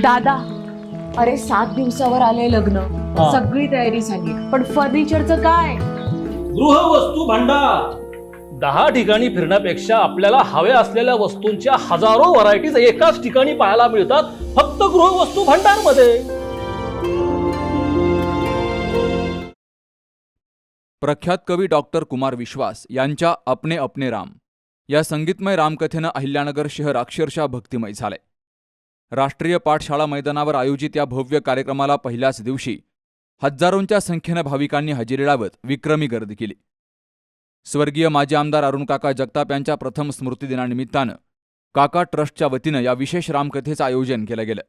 दादा, अरे 7 दिवसावर आले लग्न, सगळी तयारी झाली, पण फर्निचरचं काय? गृहवस्तू भांडार 10 ठिकाणी फिरण्यापेक्षा आपल्याला हव्या असलेल्या वस्तूंच्या हजारो व्हरायटीज एकाच ठिकाणी पाहायला मिळतात, फक्त गृहवस्तू भांडार मध्ये. प्रख्यात कवी डॉक्टर कुमार विश्वास यांच्या अपने अपने राम या संगीतमय रामकथेनं अहिल्यानगर शहर अक्षरशः भक्तिमय झाले. राष्ट्रीय पाठशाळा मैदानावर आयोजित या भव्य कार्यक्रमाला पहिल्याच दिवशी हजारोंच्या संख्येनं भाविकांनी हजेरी लावत विक्रमी गर्दी केली. स्वर्गीय माजी आमदार अरुण काका जगताप यांच्या प्रथम स्मृतिदिनानिमित्तानं काका ट्रस्टच्या वतीनं या विशेष रामकथेचं आयोजन केलं गेलं.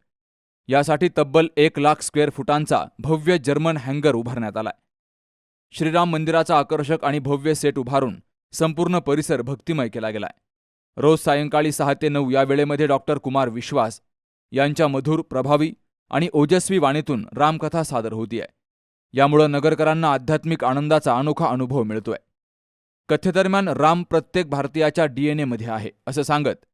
यासाठी तब्बल 1 लाख स्क्वेअर फुटांचा भव्य जर्मन हँगर उभारण्यात आलाय. श्रीराम मंदिराचा आकर्षक आणि भव्य सेट उभारून संपूर्ण परिसर भक्तिमय केला गेलाय. रोज सायंकाळी 6 ते 9 या वेळेमध्ये डॉक्टर कुमार विश्वास यांच्या मधुर, प्रभावी आणि ओजस्वी वाणीतून रामकथा सादर होतीये. यामुळं नगरकरांना आध्यात्मिक आनंदाचा अनोखा अनुभव मिळतोय. कथेदरम्यान राम प्रत्येक भारतीयाच्या DNA मध्ये आहे असं सांगत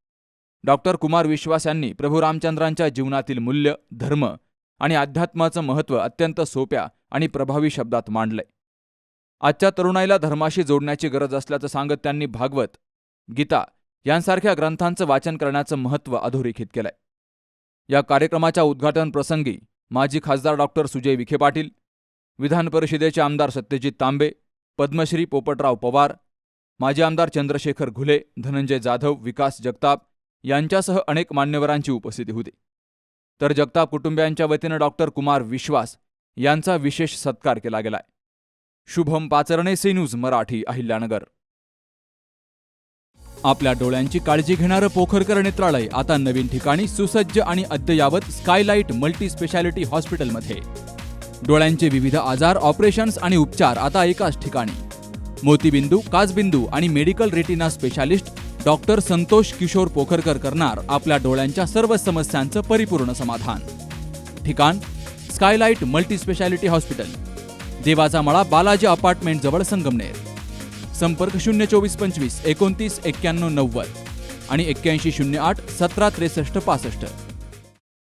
डॉक्टर कुमार विश्वास यांनी प्रभू रामचंद्रांच्या जीवनातील मूल्य, धर्म आणि अध्यात्माचं महत्त्व अत्यंत सोप्या आणि प्रभावी शब्दात मांडलंय. आजच्या तरुणाईला धर्माशी जोडण्याची गरज असल्याचं सांगत त्यांनी भागवत, गीता यांसारख्या ग्रंथांचं वाचन करण्याचं महत्त्व अधोरेखित केलंय. या कार्यक्रमाच्या उद्घाटन प्रसंगी माजी खासदार डॉक्टर सुजय विखे पाटील, विधान परिषदेचे आमदार सत्यजित तांबे, पद्मश्री पोपटराव पवार, माजी आमदार चंद्रशेखर घुले, धनंजय जाधव, विकास जगताप यांच्यासह अनेक मान्यवरांची उपस्थिती होती. तर जगताप कुटुंबियांच्या वतीनं डॉक्टर कुमार विश्वास यांचा विशेष सत्कार केला गेलाय. Shubham Pacharne, C news Marathi, Ahilyanagar. आपल्या डोळ्यांची काळजी घेणारं पोखरकर नेत्रालय आता नवीन ठिकाणी सुसज्ज आणि अद्ययावत स्कायलाइट मल्टी स्पेशालिटी हॉस्पिटलमध्ये. डोळ्यांचे विविध आजार, ऑपरेशन्स आणि उपचार आता एकाच ठिकाणी. मोतीबिंदू, काचबिंदू आणि medical retina specialist doctor Santosh Kishor Pokharkar करणार आपल्या डोळ्यांच्या सर्व समस्यांचं परिपूर्ण समाधान. ठिकाण स्कायलाइट मल्टी स्पेशालिटी हॉस्पिटल, देवाचा मळा, बालाजी अपार्टमेंट जवळ, संगमनेर. संपर्क 02425 29 91 90 आणि 8108 17 63 65.